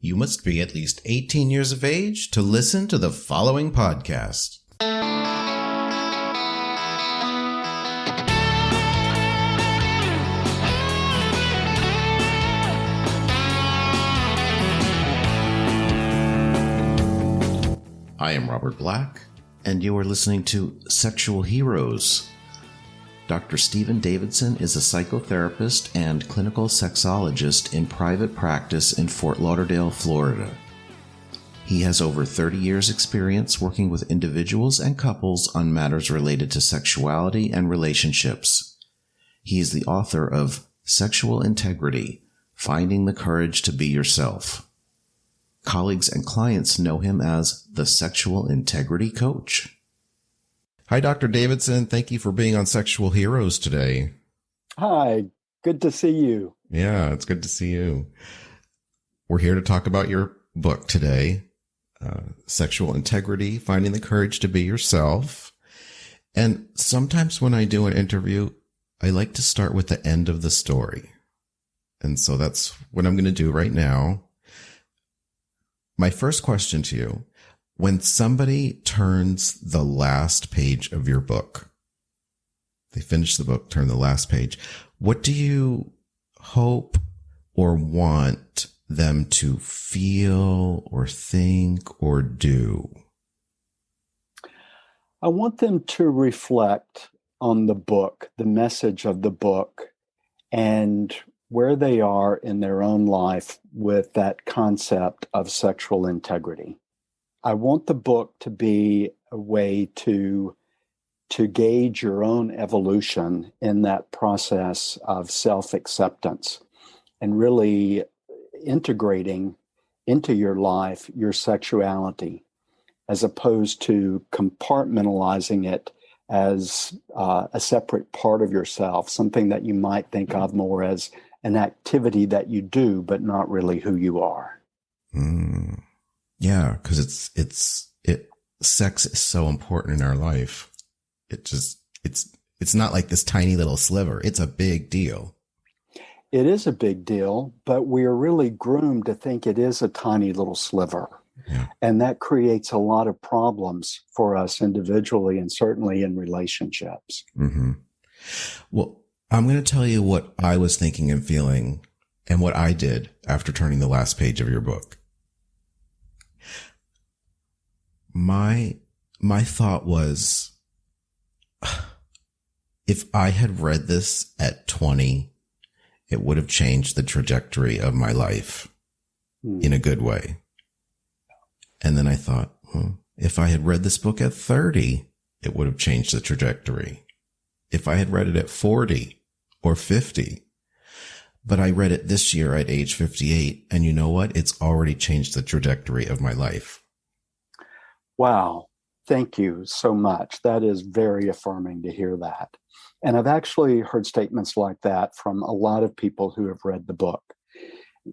You must be at least 18 years of age to listen to the following podcast. I am Robert Black, and you are listening to Sexual Heroes. Dr. Stephen Davidson is a psychotherapist and clinical sexologist in private practice in Fort Lauderdale, Florida. He has over 30 years' experience working with individuals and couples on matters related to sexuality and relationships. He is the author of Sexual Integrity: Finding the Courage to Be Yourself. Colleagues and clients know him as the Sexual Integrity Coach. Hi, Dr. Davidson. Thank you for being on Sexual Heroes today. Hi, good to see you. Yeah, it's good to see you. We're here to talk about your book today, Sexual Integrity: Finding the Courage to Be Yourself. And sometimes when I do an interview, I like to start with the end of the story. And so that's what I'm going to do right now. My first question to you: when somebody turns the last page of your book, they finish the book, turn the last page, what do you hope or want them to feel or think or do? I want them to reflect on the book, the message of the book, and where they are in their own life with that concept of sexual integrity. I want the book to be a way to gauge your own evolution in that process of self-acceptance and really integrating into your life your sexuality, as opposed to compartmentalizing it as a separate part of yourself, something that you might think of more as an activity that you do, but not really who you are. Yeah, because sex is so important in our life. It's not like this tiny little sliver. It's a big deal. It is a big deal, but we are really groomed to think it is a tiny little sliver. Yeah. And that creates a lot of problems for us individually and certainly in relationships. Mm-hmm. Well, I'm going to tell you what I was thinking and feeling and what I did after turning the last page of your book. My thought was, if I had read this at 20, it would have changed the trajectory of my life in a good way. And then I thought, if I had read this book at 30, it would have changed the trajectory. If I had read it at 40 or 50, but I read it this year at age 58, and you know what? It's already changed the trajectory of my life. Wow. Thank you so much. That is very affirming to hear that. And I've actually heard statements like that from a lot of people who have read the book.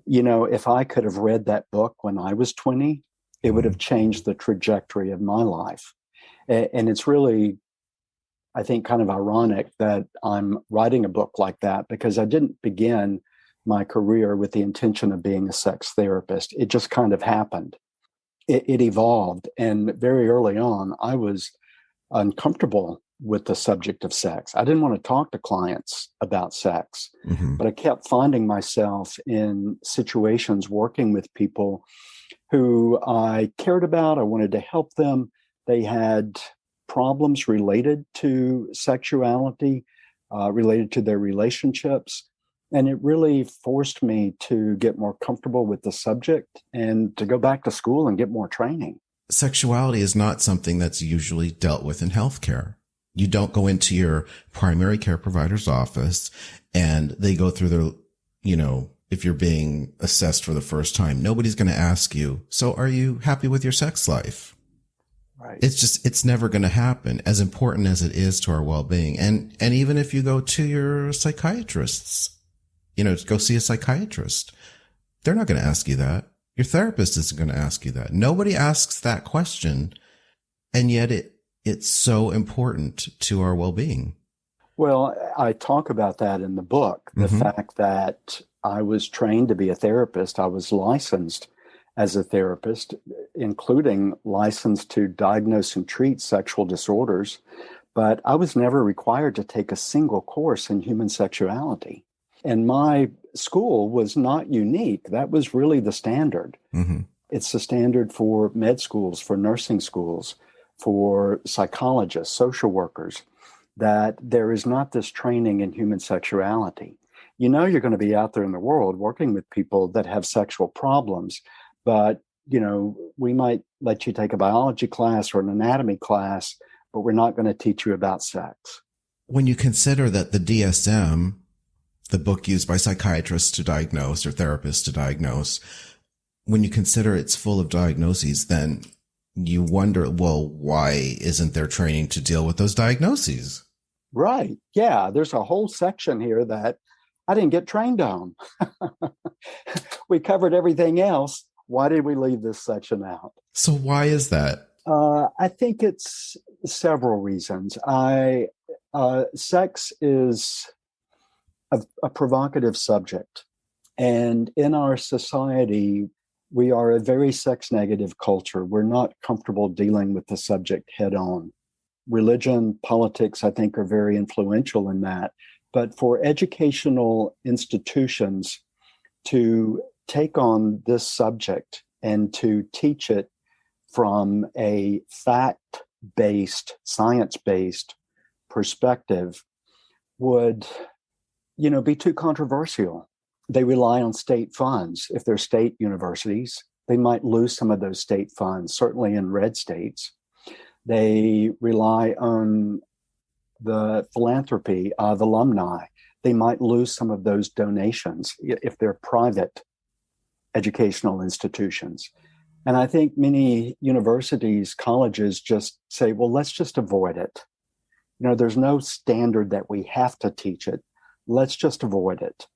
You know, if I could have read that book when I was 20, it would have changed the trajectory of my life. And it's really, I think, kind of ironic that I'm writing a book like that, because I didn't begin my career with the intention of being a sex therapist. It just kind of happened. It evolved. And very early on, I was uncomfortable with the subject of sex. I didn't want to talk to clients about sex, but I kept finding myself in situations working with people who I cared about. I wanted to help them. They had problems related to sexuality, related to their relationships. And it really forced me to get more comfortable with the subject and to go back to school and get more training. Sexuality is not something that's usually dealt with in healthcare. You don't go into your primary care provider's office and they go through their, if you're being assessed for the first time, nobody's going to ask you, so are you happy with your sex life? Right. It's never going to happen, as important as it is to our well-being. And even if you go to your psychiatrists, go see a psychiatrist, they're not going to ask you that. Your therapist isn't going to ask you that. Nobody asks that question. And yet it's so important to our well-being. Well, I talk about that in the book, the fact that I was trained to be a therapist. I was licensed as a therapist, including licensed to diagnose and treat sexual disorders, but I was never required to take a single course in human sexuality. And my school was not unique. That was really the standard. Mm-hmm. It's the standard for med schools, for nursing schools, for psychologists, social workers, that there is not this training in human sexuality. You know, you're going to be out there in the world working with people that have sexual problems, but, you know, we might let you take a biology class or an anatomy class, but we're not going to teach you about sex. When you consider that the DSM, the book used by psychiatrists to diagnose or therapists to diagnose, when you consider it's full of diagnoses, then you wonder, well, why isn't there training to deal with those diagnoses? Right. Yeah. There's a whole section here that I didn't get trained on. We covered everything else. Why did we leave this section out? So why is that? I think it's several reasons. Sex is a provocative subject. And in our society, we are a very sex negative culture. We're not comfortable dealing with the subject head on. Religion, politics, I think, are very influential in that. But for educational institutions to take on this subject and to teach it from a fact-based, science-based perspective would, be too controversial. They rely on state funds. If they're state universities, they might lose some of those state funds, certainly in red states. They rely on the philanthropy of alumni. They might lose some of those donations if they're private educational institutions. And I think many universities, colleges just say, well, let's just avoid it. There's no standard that we have to teach it. Let's just avoid it.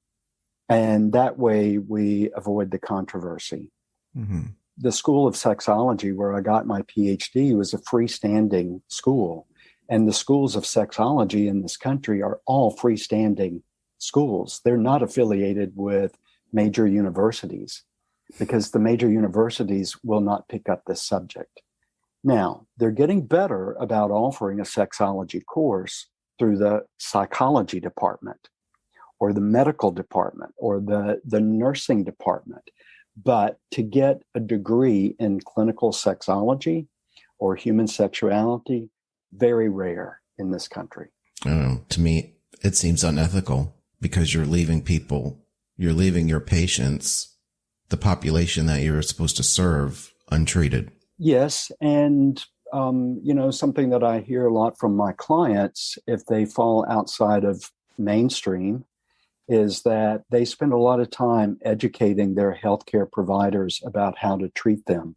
And that way we avoid the controversy. Mm-hmm. The School of Sexology, where I got my PhD, was a freestanding school. And the schools of sexology in this country are all freestanding schools. They're not affiliated with major universities because the major universities will not pick up this subject. Now, they're getting better about offering a sexology course through the psychology department or the medical department or the nursing department. But to get a degree in clinical sexology or human sexuality, very rare in this country. To me, it seems unethical because you're leaving your patients, the population that you're supposed to serve, untreated. Yes. And, something that I hear a lot from my clients, if they fall outside of mainstream, is that they spend a lot of time educating their healthcare providers about how to treat them,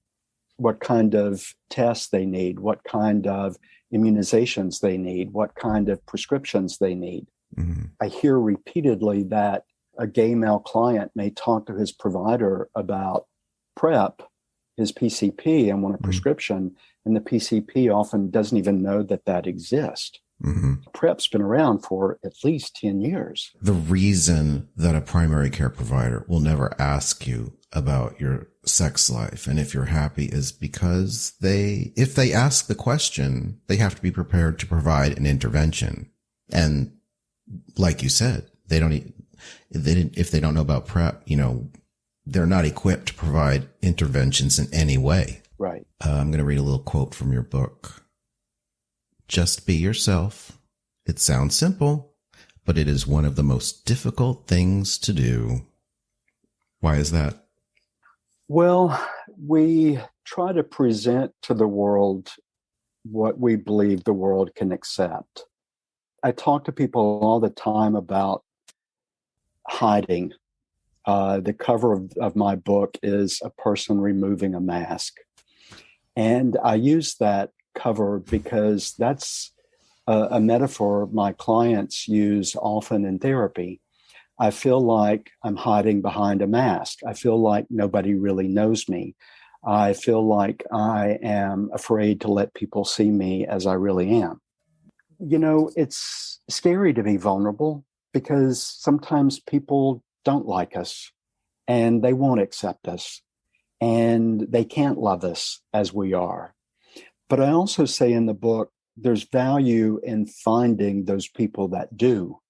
what kind of tests they need, what kind of immunizations they need, what kind of prescriptions they need. Mm-hmm. I hear repeatedly that a gay male client may talk to his provider about PrEP, his PCP, and want a prescription, and the PCP often doesn't even know that exists. Mm-hmm. PrEP's been around for at least 10 years. The reason that a primary care provider will never ask you about your sex life and if you're happy is because if they ask the question, they have to be prepared to provide an intervention. And like you said, if they don't know about PrEP, they're not equipped to provide interventions in any way. Right. I'm going to read a little quote from your book. Just be yourself. It sounds simple, but it is one of the most difficult things to do. Why is that? Well, we try to present to the world what we believe the world can accept. I talk to people all the time about hiding. The cover of my book is a person removing a mask. And I use that cover because that's a metaphor my clients use often in therapy. I feel like I'm hiding behind a mask. I feel like nobody really knows me. I feel like I am afraid to let people see me as I really am. It's scary to be vulnerable because sometimes people don't like us and they won't accept us. and they can't love us as we are. But I also say in the book, there's value in finding those people that do.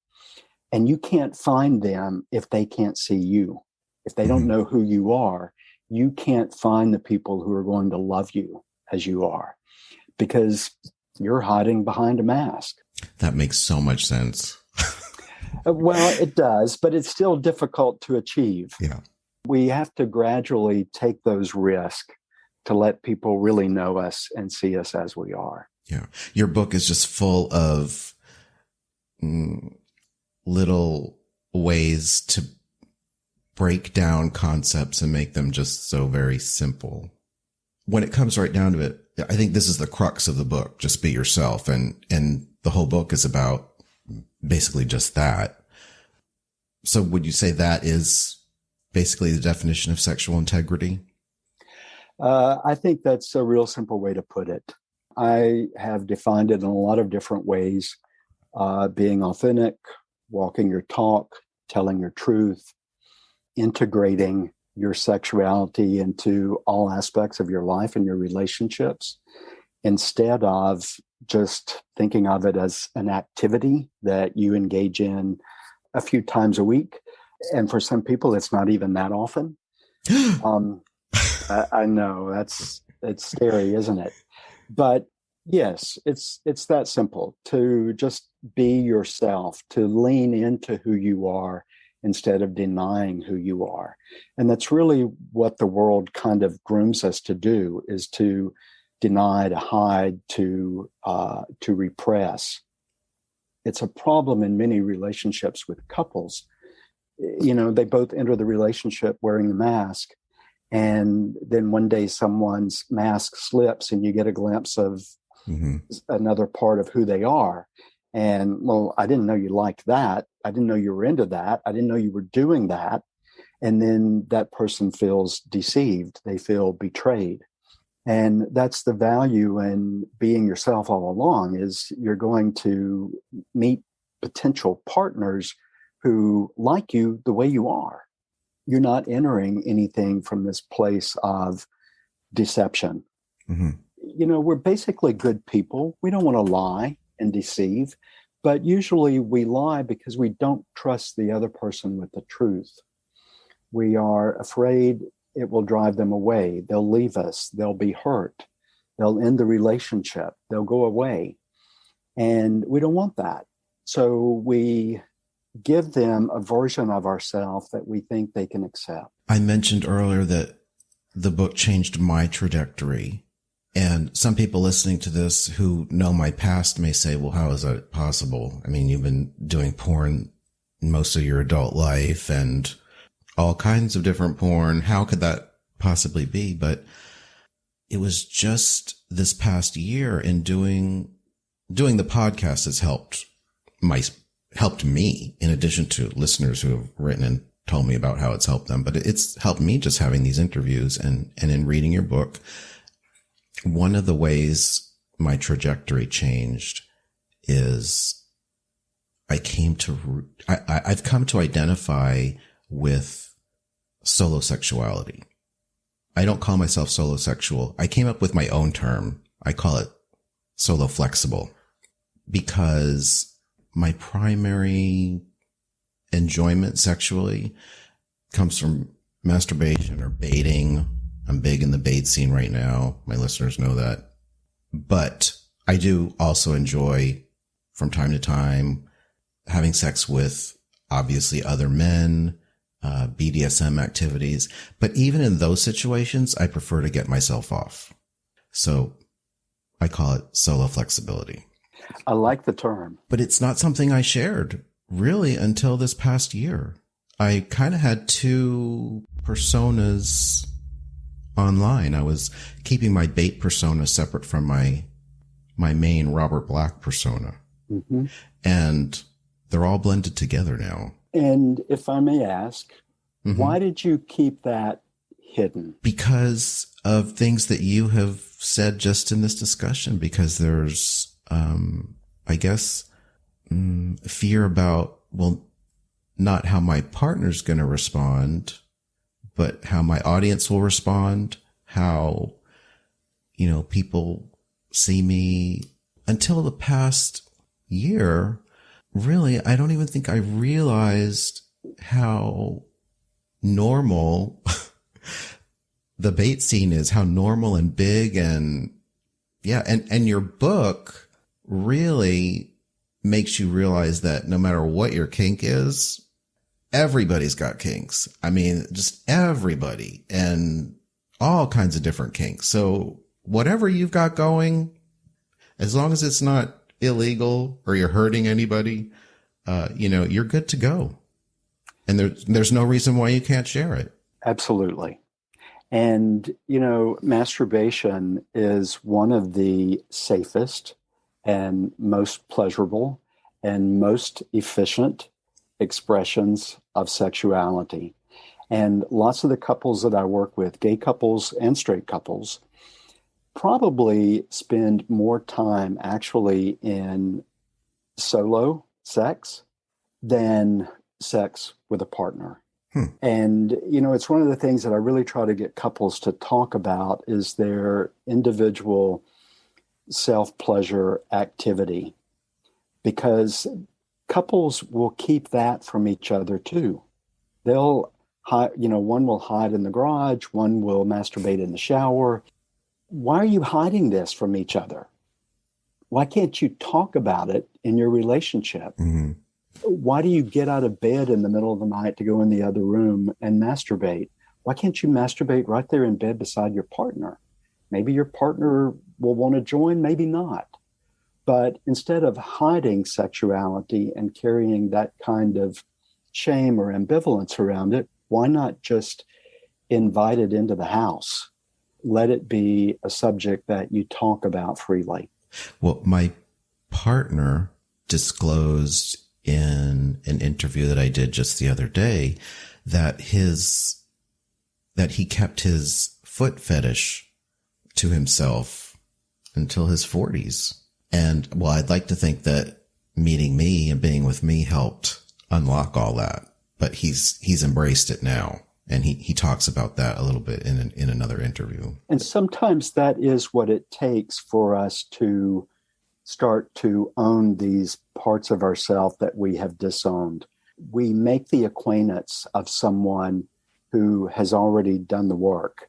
And you can't find them if they can't see you. If they don't know who you are, you can't find the people who are going to love you as you are, because you're hiding behind a mask. That makes so much sense. Well, it does, but it's still difficult to achieve. Yeah. We have to gradually take those risks to let people really know us and see us as we are. Yeah. Your book is just full of little ways to break down concepts and make them just so very simple. When it comes right down to it, I think this is the crux of the book. Just be yourself. And the whole book is about basically just that. So would you say that is basically the definition of sexual integrity? I think that's a real simple way to put it. I have defined it in a lot of different ways. Being authentic, walking your talk, telling your truth, integrating your sexuality into all aspects of your life and your relationships, instead of just thinking of it as an activity that you engage in a few times a week. And for some people, it's not even that often. I know it's scary, isn't it? But yes, it's that simple, to just be yourself, to lean into who you are instead of denying who you are. And that's really what the world kind of grooms us to do, is to deny, to hide, to repress. It's a problem in many relationships with couples. You know, they both enter the relationship wearing the mask, and then one day someone's mask slips and you get a glimpse of another part of who they are. And, well, I didn't know you liked that. I didn't know you were into that. I didn't know you were doing that. And then that person feels deceived. They feel betrayed. And that's the value in being yourself all along, is you're going to meet potential partners who like you the way you are. You're not entering anything from this place of deception. You know, we're basically good people. We don't want to lie and deceive, but usually we lie because we don't trust the other person with the truth. We are afraid it will drive them away. They'll leave us. They'll be hurt. They'll end the relationship. They'll go away. And we don't want that. So we give them a version of ourselves that we think they can accept. I mentioned earlier that the book changed my trajectory. And some people listening to this who know my past may say, well, how is that possible? I mean, you've been doing porn most of your adult life and all kinds of different porn. How could that possibly be? But it was just this past year in doing the podcast has helped me, in addition to listeners who have written and told me about how it's helped them. But it's helped me just having these interviews and in reading your book. One of the ways my trajectory changed is I've come to identify with solo sexuality. I don't call myself solo sexual. I came up with my own term. I call it solo flexible, because my primary enjoyment sexually comes from masturbation or baiting. I'm big in the bait scene right now. My listeners know that. But I do also enjoy, from time to time, having sex with, obviously, other men, BDSM activities. But even in those situations, I prefer to get myself off. So I call it solo flexibility. I like the term. But it's not something I shared really until this past year. I kind of had two personas online. I was keeping my bait persona separate from my main Robert Black persona. And they're all blended together now. And if I may ask, why did you keep that hidden? Because of things that you have said just in this discussion, because there's, I guess, fear about, well, not how my partner's going to respond, but how my audience will respond, how, people see me. Until the past year, really, I don't even think I realized how normal the bait scene is, how normal and big. And yeah. And your book really makes you realize that no matter what your kink is, everybody's got kinks. I mean, just everybody, and all kinds of different kinks. So whatever you've got going, as long as it's not illegal or you're hurting anybody, you're good to go. And there's no reason why you can't share it. Absolutely. And, masturbation is one of the safest and most pleasurable and most efficient expressions of sexuality. And lots of the couples that I work with, gay couples and straight couples, probably spend more time actually in solo sex than sex with a partner. And, it's one of the things that I really try to get couples to talk about is their individual self-pleasure activity, because couples will keep that from each other too. They'll hide, one will hide in the garage, one will masturbate in the shower. Why are you hiding this from each other? Why can't you talk about it in your relationship? Mm-hmm. Why do you get out of bed in the middle of the night to go in the other room and masturbate? Why can't you masturbate right there in bed beside your partner? Maybe your partner will want to join, maybe not. But instead of hiding sexuality and carrying that kind of shame or ambivalence around it, why not just invite it into the house? Let it be a subject that you talk about freely. Well, my partner disclosed in an interview that I did just the other day that he kept his foot fetish to himself until his 40s. And well, I'd like to think that meeting me and being with me helped unlock all that, but he's embraced it now. And he talks about that a little bit in another interview. And sometimes that is what it takes for us to start to own these parts of ourselves that we have disowned. We make the acquaintance of someone who has already done the work,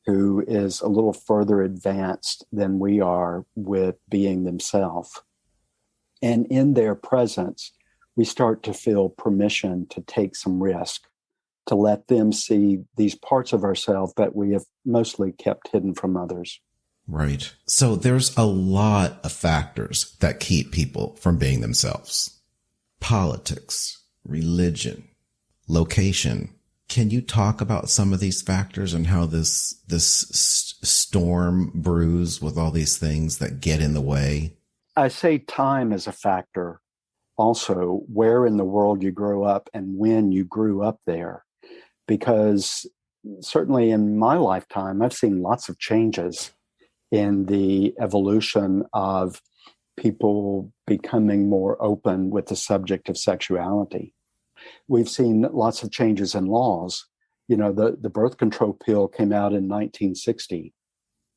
who is a little further advanced than we are with being themselves. And in their presence, we start to feel permission to take some risk, to let them see these parts of ourselves that we have mostly kept hidden from others. Right. So there's a lot of factors that keep people from being themselves. Politics, religion, location. Can you talk about some of these factors and how this storm brews with all these things that get in the way? I say time is a factor. Also, where in the world you grow up and when you grew up there. Because certainly in my lifetime, I've seen lots of changes in the evolution of people becoming more open with the subject of sexuality. We've seen lots of changes in laws. The birth control pill came out in 1960,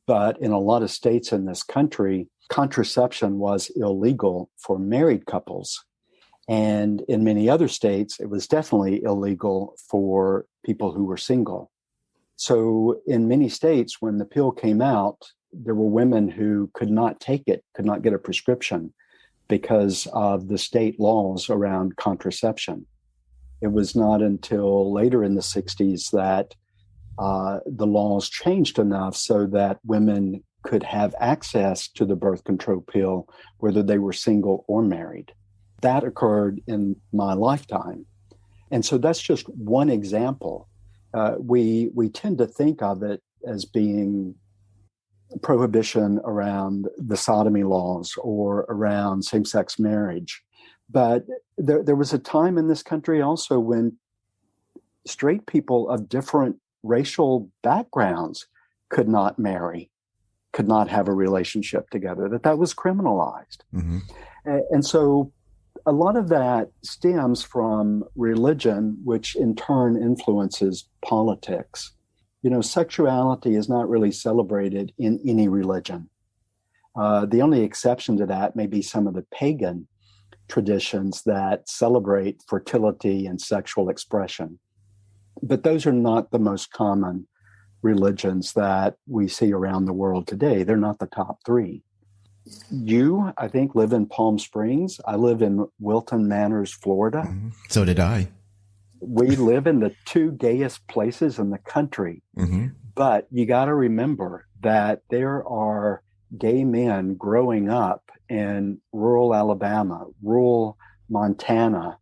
but in a lot of states in this country, contraception was illegal for married couples. And in many other states, it was definitely illegal for people who were single. So in many states, when the pill came out, there were women who could not take it, could not get a prescription because of the state laws around contraception. It was not until later in the 60s that the laws changed enough so that women could have access to the birth control pill, whether they were single or married. That occurred in my lifetime. And so that's just one example. We tend to think of it as being prohibition around the sodomy laws or around same-sex marriage. But there was a time in this country also when straight people of different racial backgrounds could not marry, could not have a relationship together, that was criminalized. Mm-hmm. And so a lot of that stems from religion, which in turn influences politics. Sexuality is not really celebrated in any religion. The only exception to that may be some of the pagan traditions that celebrate fertility and sexual expression. But those are not the most common religions that we see around the world today. They're not the top three. You, I think, live in Palm Springs. I live in Wilton Manors, Florida. Mm-hmm. So did I. We live in the two gayest places in the country. Mm-hmm. But you got to remember that there are gay men growing up in rural Alabama, rural Montana,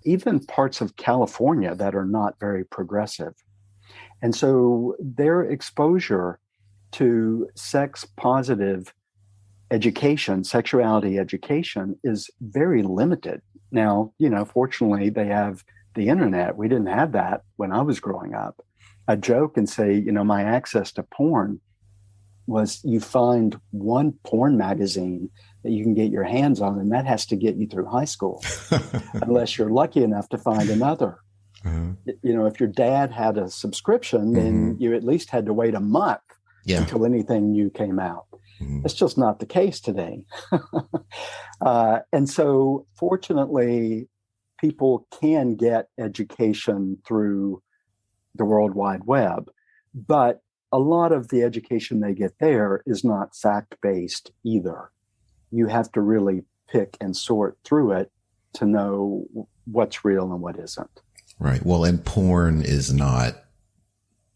even parts of California that are not very progressive. And so their exposure to sex-positive education, sexuality education, is very limited. Now, fortunately, they have the internet. We didn't have that when I was growing up. I joke and say, my access to porn was you find one porn magazine that you can get your hands on, and that has to get you through high school, unless you're lucky enough to find another. Uh-huh. If your dad had a subscription, then you at least had to wait a month until anything new came out. It's just not the case today. And so, fortunately, people can get education through the World Wide Web, but a lot of the education they get there is not fact-based either. You have to really pick and sort through it to know what's real and what isn't. Right. Well, and porn is not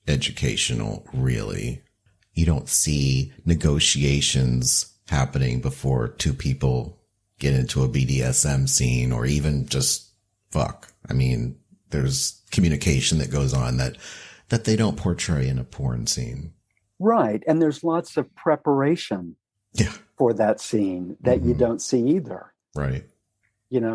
educational, really. You don't see negotiations happening before two people get into a BDSM scene or even just fuck. I mean, there's communication that goes on that they don't portray in a porn scene. Right. And there's lots of preparation for that scene that you don't see either. Right.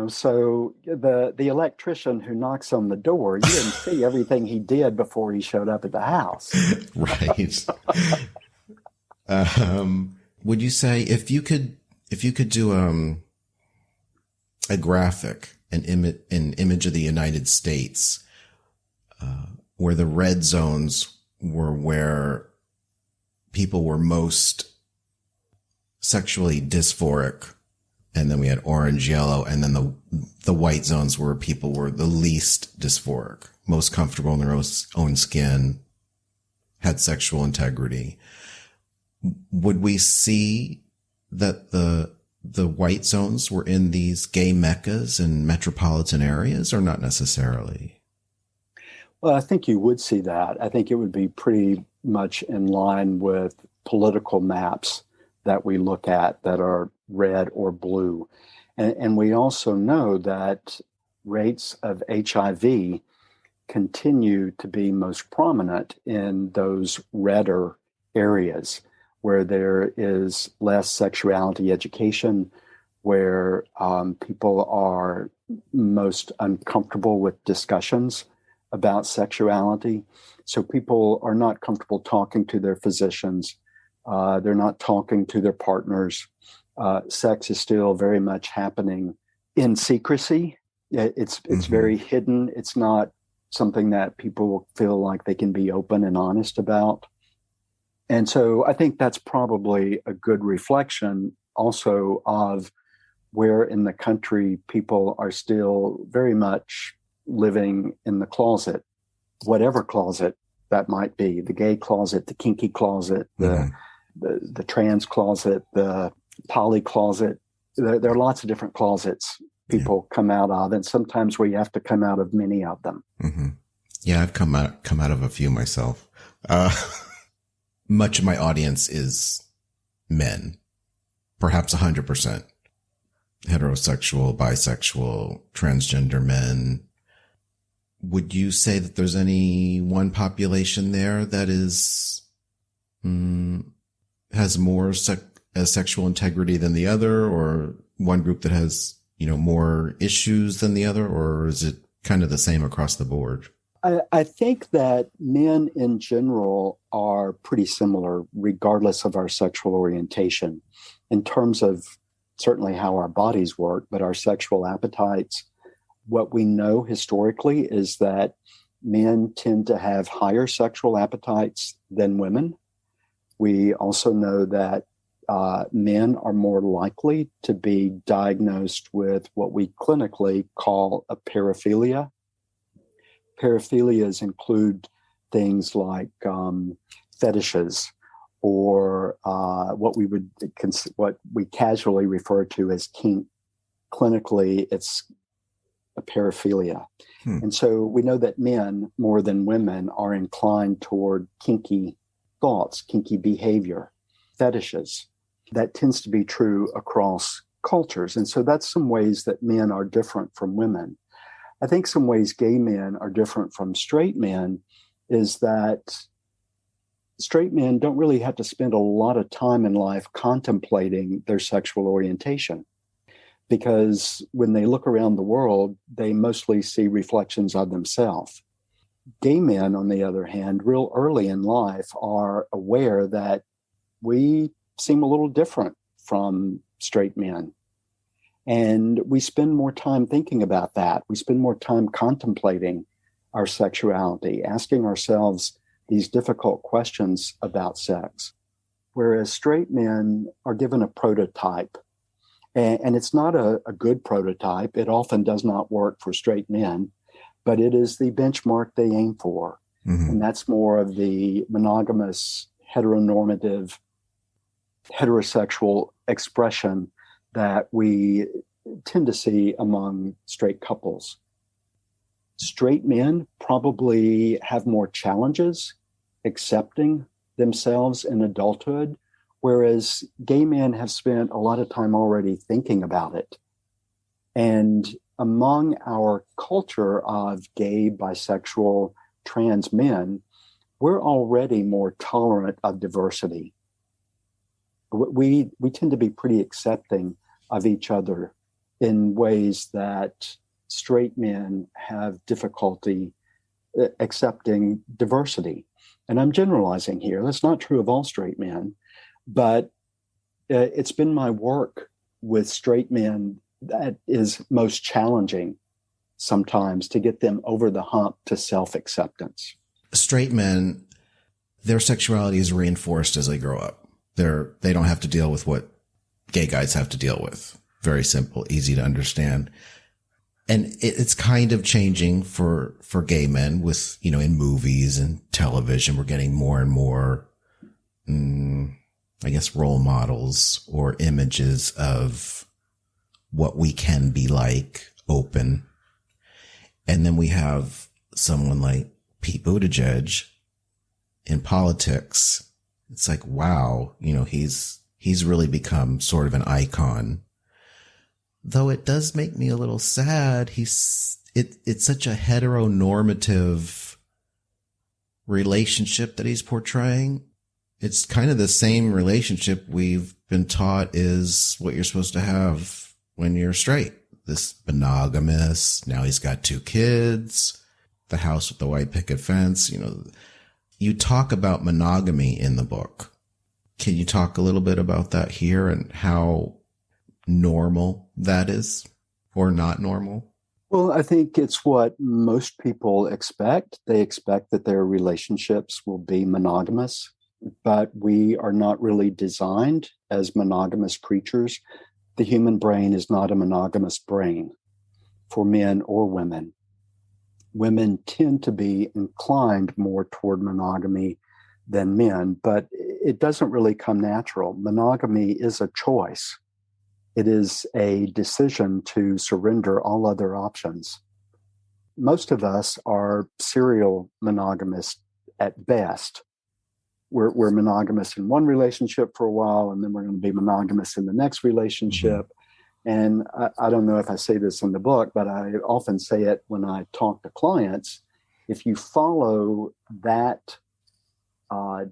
So the electrician who knocks on the door, you didn't see everything he did before he showed up at the house. Right. Would you say if you could do a graphic, an image of the United States, where the red zones were where people were most sexually dysphoric, and then we had orange, yellow, and then the white zones where people were the least dysphoric, most comfortable in their own skin, had sexual integrity. Would we see that the white zones were in these gay meccas and metropolitan areas, or not necessarily? Well, I think you would see that. I think it would be pretty much in line with political maps that we look at that are red or blue. And we also know that rates of HIV continue to be most prominent in those redder areas where there is less sexuality education, where people are most uncomfortable with discussions about sexuality. So people are not comfortable talking to their physicians. They're not talking to their partners. Sex is still very much happening in secrecy. It's very hidden. It's not something that people feel like they can be open and honest about. And so I think that's probably a good reflection also of where in the country people are still very much living in the closet, whatever closet that might be, the gay closet, the kinky closet, the trans closet, the poly closet. There are lots of different closets people come out of, and sometimes we have to come out of many of them. Mm-hmm. Yeah, I've come out of a few myself. Much of my audience is men, perhaps 100%. Heterosexual, bisexual, transgender men. Would you say that there's any one population there that is has more sexual integrity than the other, or one group that has more issues than the other, or is it kind of the same across the board? I think that men in general are pretty similar, regardless of our sexual orientation, in terms of certainly how our bodies work, but our sexual appetites. What we know historically is that men tend to have higher sexual appetites than women. We also know that men are more likely to be diagnosed with what we clinically call a paraphilia. Paraphilias include things like fetishes, or what we casually refer to as kink. Clinically, it's a paraphilia. And so we know that men, more than women, are inclined toward kinky thoughts, kinky behavior, fetishes. That tends to be true across cultures. And so that's some ways that men are different from women. I think some ways gay men are different from straight men is that straight men don't really have to spend a lot of time in life contemplating their sexual orientation, because when they look around the world, they mostly see reflections of themselves. Gay men, on the other hand, real early in life are aware that we seem a little different from straight men. And we spend more time thinking about that. We spend more time contemplating our sexuality, asking ourselves these difficult questions about sex. Whereas straight men are given a prototype. And it's not a good prototype. It often does not work for straight men, but it is the benchmark they aim for. Mm-hmm. And that's more of the monogamous, heteronormative, heterosexual expression that we tend to see among straight couples. Straight men probably have more challenges accepting themselves in adulthood, whereas gay men have spent a lot of time already thinking about it. And among our culture of gay, bisexual, trans men, we're already more tolerant of diversity. We tend to be pretty accepting of each other in ways that straight men have difficulty accepting diversity. And I'm generalizing here. That's not true of all straight men, but it's been my work with straight men that is most challenging sometimes to get them over the hump to self-acceptance. Straight men, their sexuality is reinforced as they grow up. They don't have to deal with what gay guys have to deal with. Very simple, easy to understand. And it's kind of changing for gay men with, in movies and television, we're getting more and more, role models or images of what we can be like, open. And then we have someone like Pete Buttigieg in politics. It's like, wow, he's really become sort of an icon. Though it does make me a little sad. It's such a heteronormative relationship that he's portraying. It's kind of the same relationship we've been taught is what you're supposed to have when you're straight. This monogamous, now he's got 2 kids, the house with the white picket fence. You talk about monogamy in the book. Can you talk a little bit about that here and how normal that is or not normal? Well, I think it's what most people expect. They expect that their relationships will be monogamous, but we are not really designed as monogamous creatures. The human brain is not a monogamous brain for men or women. Women tend to be inclined more toward monogamy than men, but it doesn't really come natural. Monogamy is a choice. It is a decision to surrender all other options. Most of us are serial monogamists at best. We're monogamous in one relationship for a while, and then we're going to be monogamous in the next relationship. Mm-hmm. And I don't know if I say this in the book, but I often say it when I talk to clients. If you follow that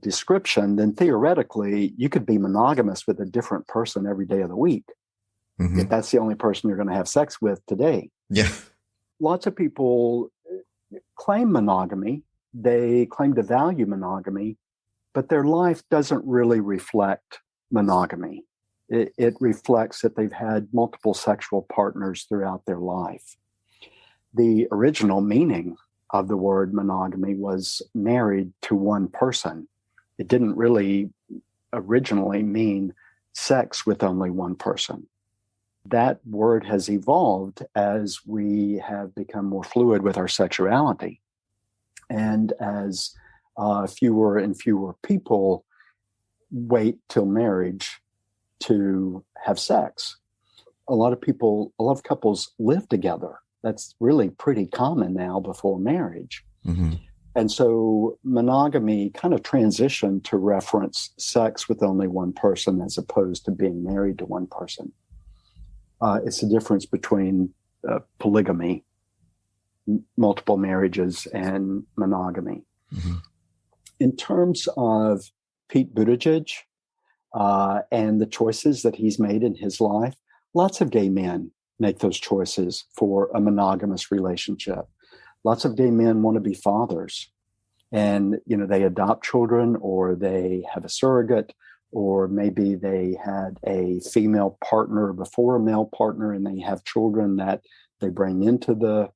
description, then theoretically, you could be monogamous with a different person every day of the week. Mm-hmm. If that's the only person you're going to have sex with today. Yeah. Lots of people claim monogamy. They claim to value monogamy, but their life doesn't really reflect monogamy. It reflects that they've had multiple sexual partners throughout their life. The original meaning of the word monogamy was married to one person. It didn't really originally mean sex with only one person. That word has evolved as we have become more fluid with our sexuality. And as fewer and fewer people wait till marriage to have sex. A lot of couples live together. That's really pretty common now before marriage. Mm-hmm. And so monogamy kind of transitioned to reference sex with only one person as opposed to being married to one person. It's the difference between polygamy, multiple marriages, and monogamy. Mm-hmm. In terms of Pete Buttigieg and the choices that he's made in his life, lots of gay men make those choices for a monogamous relationship. Lots of gay men want to be fathers, and they adopt children, or they have a surrogate, or maybe they had a female partner before a male partner and they have children that they bring into the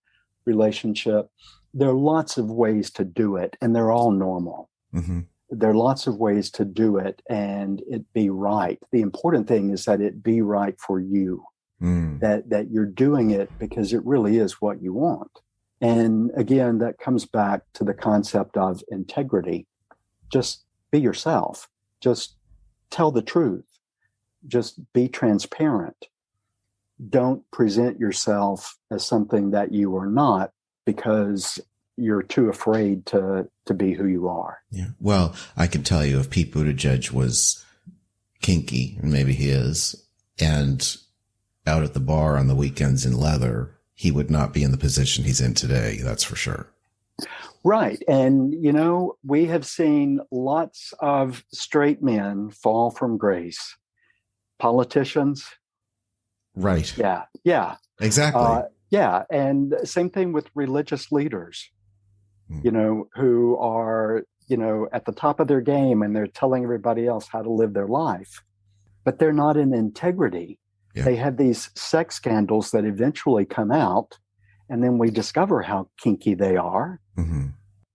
relationship. There are lots of ways to do it, and they're all normal. Mm-hmm. There are lots of ways to do it and it be right. The important thing is that it be right for you, that you're doing it because it really is what you want. And again, that comes back to the concept of integrity. Just be yourself. Just tell the truth. Just be transparent. Don't present yourself as something that you are not because you're too afraid to be who you are. Yeah. Well, I can tell you if Pete Buttigieg was kinky, and maybe he is, and out at the bar on the weekends in leather, he would not be in the position he's in today. That's for sure. Right. And, we have seen lots of straight men fall from grace. Politicians. Right. Yeah. Yeah. Exactly. Yeah. And same thing with religious leaders, who are, at the top of their game and they're telling everybody else how to live their life, but they're not in integrity. Yeah. They have these sex scandals that eventually come out, and then we discover how kinky they are,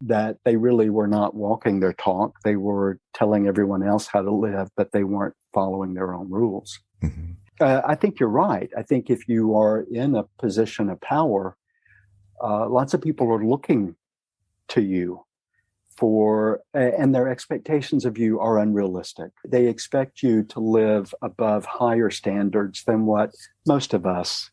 that they really were not walking their talk. They were telling everyone else how to live, but they weren't following their own rules. I think you're right. I think if you are in a position of power, lots of people are looking to you and their expectations of you are unrealistic. They expect you to live above higher standards than what most of us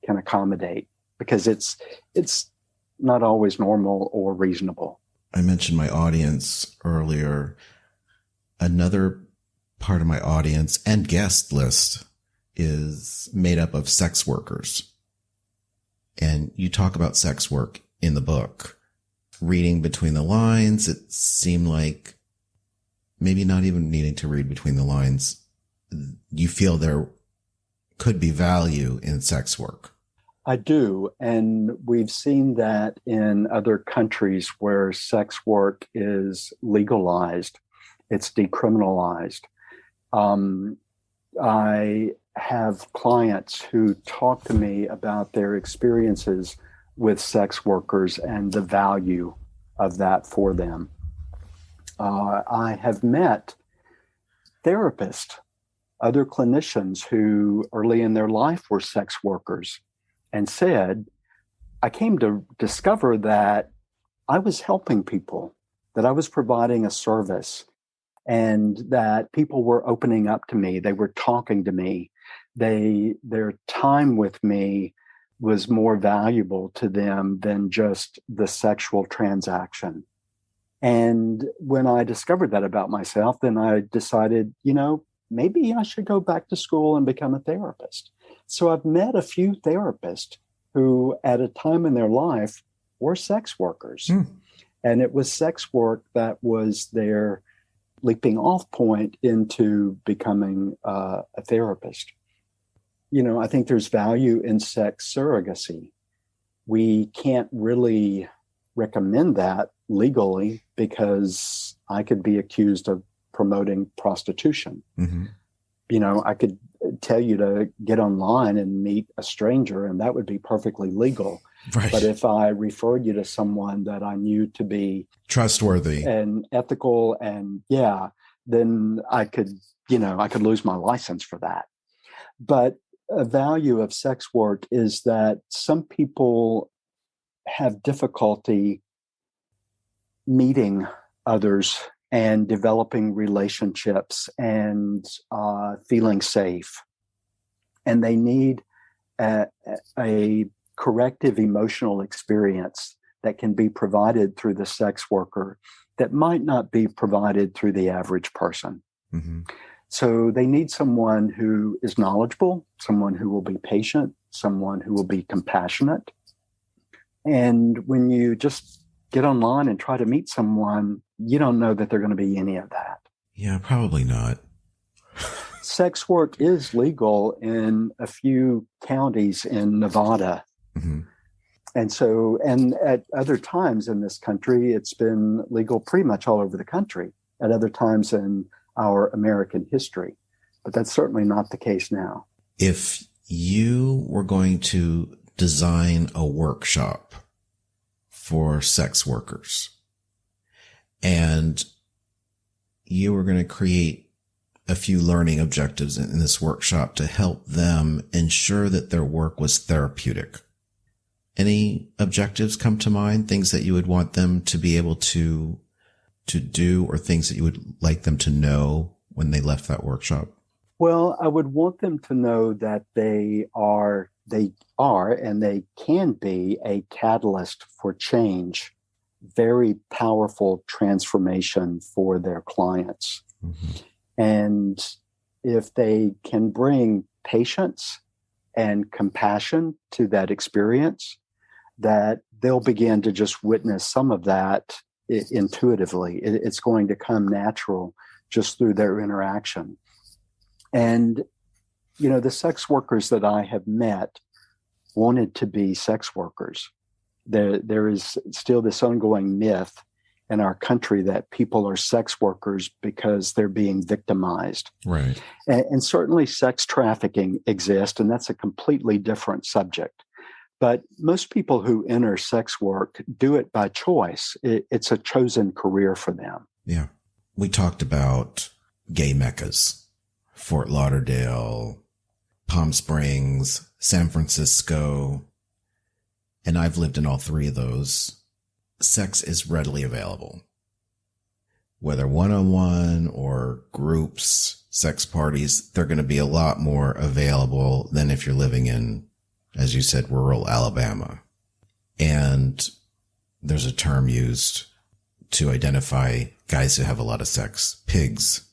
can accommodate, because it's not always normal or reasonable. I mentioned my audience earlier. Another part of my audience and guest list is made up of sex workers. And you talk about sex work in the book. Reading between the lines, it seemed like maybe not even needing to read between the lines, you feel there could be value in sex work. I do. And we've seen that in other countries where sex work is legalized, it's decriminalized. I have clients who talk to me about their experiences with sex workers and the value of that for them. I have met therapists, other clinicians who early in their life were sex workers, and said, I came to discover that I was helping people, that I was providing a service, and that people were opening up to me. They were talking to me. Their time with me was more valuable to them than just the sexual transaction. And when I discovered that about myself, then I decided, maybe I should go back to school and become a therapist. So I've met a few therapists who at a time in their life were sex workers. And it was sex work that was their leaping off point into becoming a therapist. I think there's value in sex surrogacy. We can't really recommend that legally because I could be accused of promoting prostitution. I could tell you to get online and meet a stranger, and that would be perfectly legal. Right. But if I referred you to someone that I knew to be trustworthy and ethical, and then I could lose my license for that. But a value of sex work is that some people have difficulty meeting others and developing relationships and feeling safe. And they need a corrective emotional experience that can be provided through the sex worker that might not be provided through the average person. Mm-hmm. So they need someone who is knowledgeable, someone who will be patient, someone who will be compassionate. And when you just get online and try to meet someone, you don't know that they're going to be any of that. Yeah, probably not. Sex work is legal in a few counties in Nevada. Mm-hmm. And at other times in this country, it's been legal pretty much all over the country, at other times in our American history. But that's certainly not the case now. If you were going to design a workshop for sex workers and you were going to create a few learning objectives in this workshop to help them ensure that their work was therapeutic, any objectives come to mind, things that you would want them to be able to do, or things that you would like them to know when they left that workshop? Well, I would want them to know that they are, and they can be a catalyst for change, very powerful transformation for their clients. Mm-hmm. And if they can bring patience and compassion to that experience, that they'll begin to just witness some of that intuitively. It's going to come natural just through their interaction. And, the sex workers that I have met wanted to be sex workers. There is still this ongoing myth in our country that people are sex workers because they're being victimized. Right. And certainly sex trafficking exists, and that's a completely different subject. But most people who enter sex work do it by choice. It's a chosen career for them. Yeah. We talked about gay meccas, Fort Lauderdale, Palm Springs, San Francisco, and I've lived in all three of those. Sex is readily available, whether one-on-one or groups, sex parties, they're going to be a lot more available than if you're living in, as you said, rural Alabama. And there's a term used to identify guys who have a lot of sex, pigs.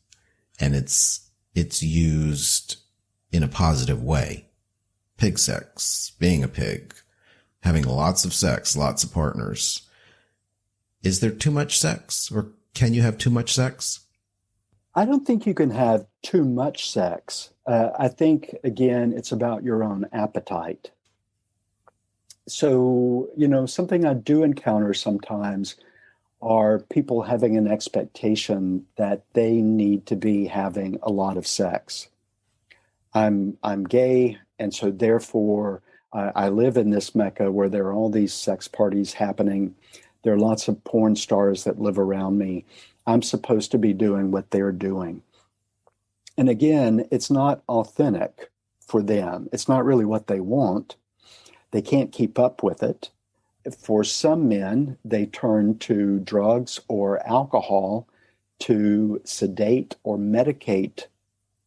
And it's used in a positive way. Pig sex, being a pig, having lots of sex, lots of partners. Is there too much sex, or can you have too much sex? I don't think you can have too much sex. I think, again, it's about your own appetite. So, something I do encounter sometimes are people having an expectation that they need to be having a lot of sex. I'm gay, and so therefore I live in this Mecca where there are all these sex parties happening. There are lots of porn stars that live around me. I'm supposed to be doing what they're doing. And again, it's not authentic for them. It's not really what they want. They can't keep up with it. For some men, they turn to drugs or alcohol to sedate or medicate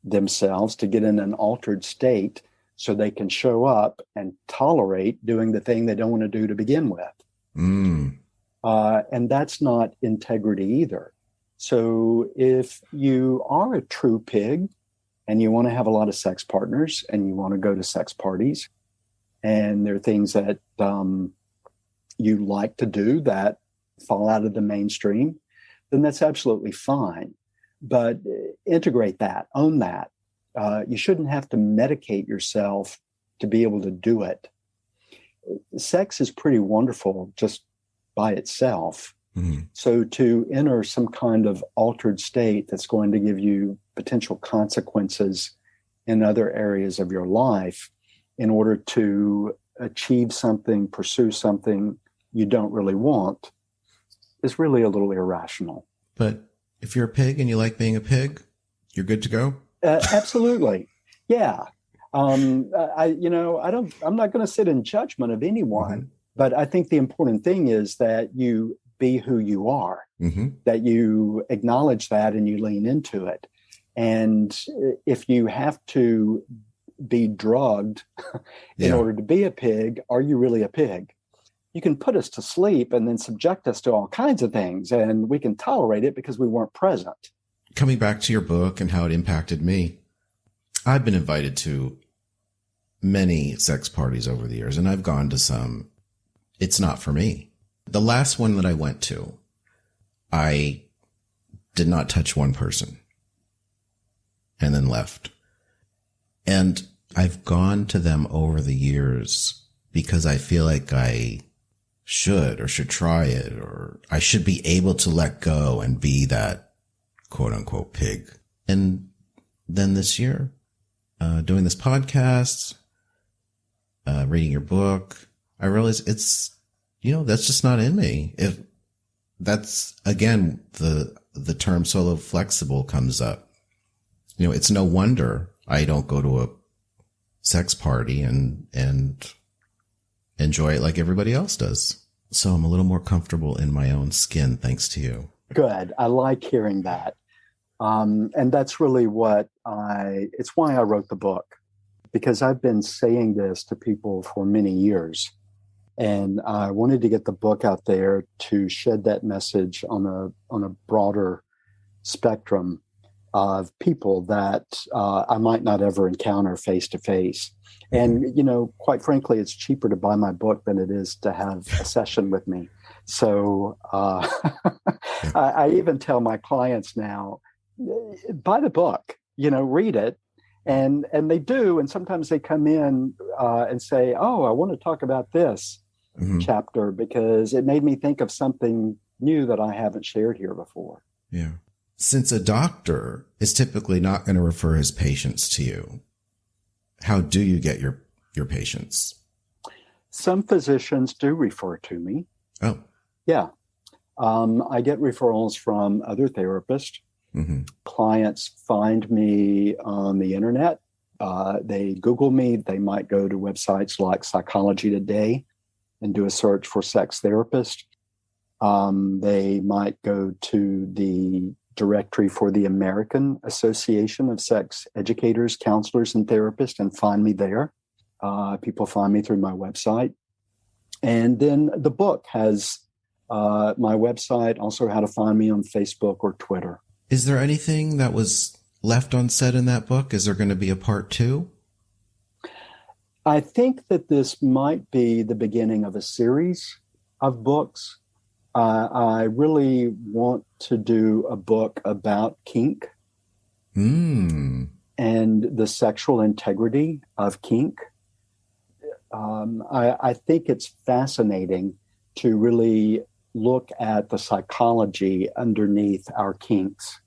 themselves to get in an altered state so they can show up and tolerate doing the thing they don't want to do to begin with. Mm. And that's not integrity either. So if you are a true pig and you want to have a lot of sex partners and you want to go to sex parties, and there are things that you like to do that fall out of the mainstream, then that's absolutely fine. But integrate that, own that. You shouldn't have to medicate yourself to be able to do it. Sex is pretty wonderful just by itself. Mhm. So to enter some kind of altered state that's going to give you potential consequences in other areas of your life in order to achieve something, pursue something you don't really want is really a little irrational. But if you're a pig and you like being a pig, you're good to go. Absolutely. Yeah. I'm not going to sit in judgment of anyone, Mhm. but I think the important thing is that you be who you are, Mhm. that you acknowledge that and you lean into it. And if you have to be drugged in Yeah. order to be a pig, are you really a pig? You can put us to sleep and then subject us to all kinds of things, and we can tolerate it because we weren't present. Coming back to your book and how it impacted me, I've been invited to many sex parties over the years, and I've gone to some. It's not for me. The last one that I went to, I did not touch one person and then left. And I've gone to them over the years because I feel like I should try it, or I should be able to let go and be that quote unquote pig. And then this year, doing this podcast, reading your book, I realized it's, that's just not in me. If that's, again, the term solo flexible comes up. It's no wonder I don't go to a sex party and enjoy it like everybody else does. So I'm a little more comfortable in my own skin, thanks to you. Good. I like hearing that. And that's really it's why I wrote the book, because I've been saying this to people for many years. And I wanted to get the book out there to shed that message on a broader spectrum of people that I might not ever encounter face to face. And, quite frankly, it's cheaper to buy my book than it is to have a session with me. So I even tell my clients now, buy the book, read it. And they do. And sometimes they come in and say, oh, I want to talk about this chapter because it made me think of something new that I haven't shared here before. Yeah. Since a doctor is typically not going to refer his patients to you, how do you get your patients? Some physicians do refer to me. Oh. Yeah. I get referrals from other therapists. Mm-hmm. Clients find me on the internet. They Google me. They might go to websites like Psychology Today and do a search for sex therapist. They might go to the directory for the American Association of Sex Educators, Counselors, and Therapists and find me there. People find me through my website. And then the book has my website, also how to find me on Facebook or Twitter. Is there anything that was left unsaid in that book? Is there going to be a part 2? I think that this might be the beginning of a series of books. I really want to do a book about kink and the sexual integrity of kink. I think it's fascinating to really look at the psychology underneath our kinks.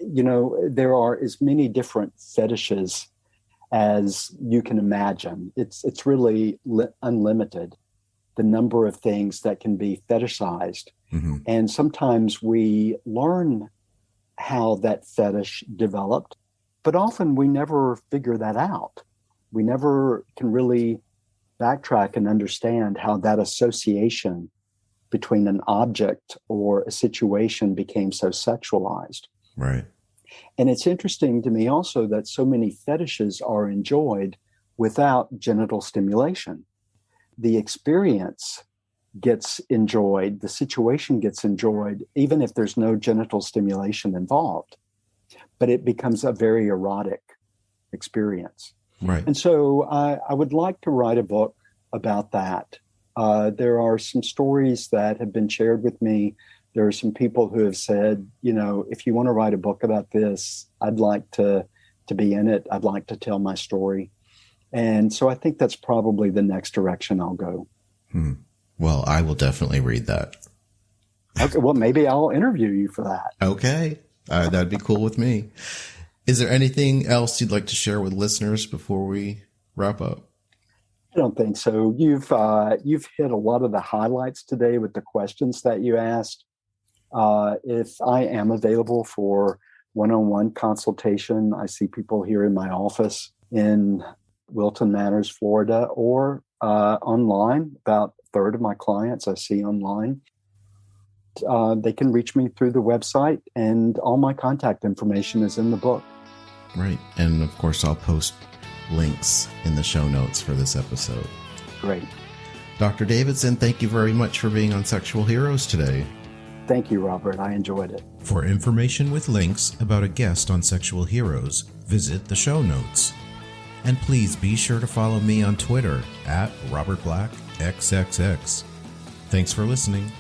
There are as many different fetishes as you can imagine. It's really unlimited, the number of things that can be fetishized. Mm-hmm. And sometimes we learn how that fetish developed, but often we never figure that out. We never can really backtrack and understand how that association between an object or a situation became so sexualized. Right. And it's interesting to me also that so many fetishes are enjoyed without genital stimulation. The experience gets enjoyed, the situation gets enjoyed, even if there's no genital stimulation involved. But it becomes a very erotic experience. Right. And so I would like to write a book about that. There are some stories that have been shared with me. There are some people who have said, if you want to write a book about this, I'd like to be in it. I'd like to tell my story. And so I think that's probably the next direction I'll go. Well, I will definitely read that. Okay, well, maybe I'll interview you for that. Okay. That'd be cool with me. Is there anything else you'd like to share with listeners before we wrap up? I don't think so. You've hit a lot of the highlights today with the questions that you asked. If I am available for one-on-one consultation, I see people here in my office in Wilton Manors, Florida, or online. About a third of my clients I see online. They can reach me through the website, and all my contact information is in the book. Right. And of course, I'll post links in the show notes for this episode. Great. Dr. Davidson, thank you very much for being on Sexual Heroes today. Thank you, Robert. I enjoyed it. For information with links about a guest on Sexual Heroes, visit the show notes. And please be sure to follow me on Twitter @RobertBlackXXX. Thanks for listening.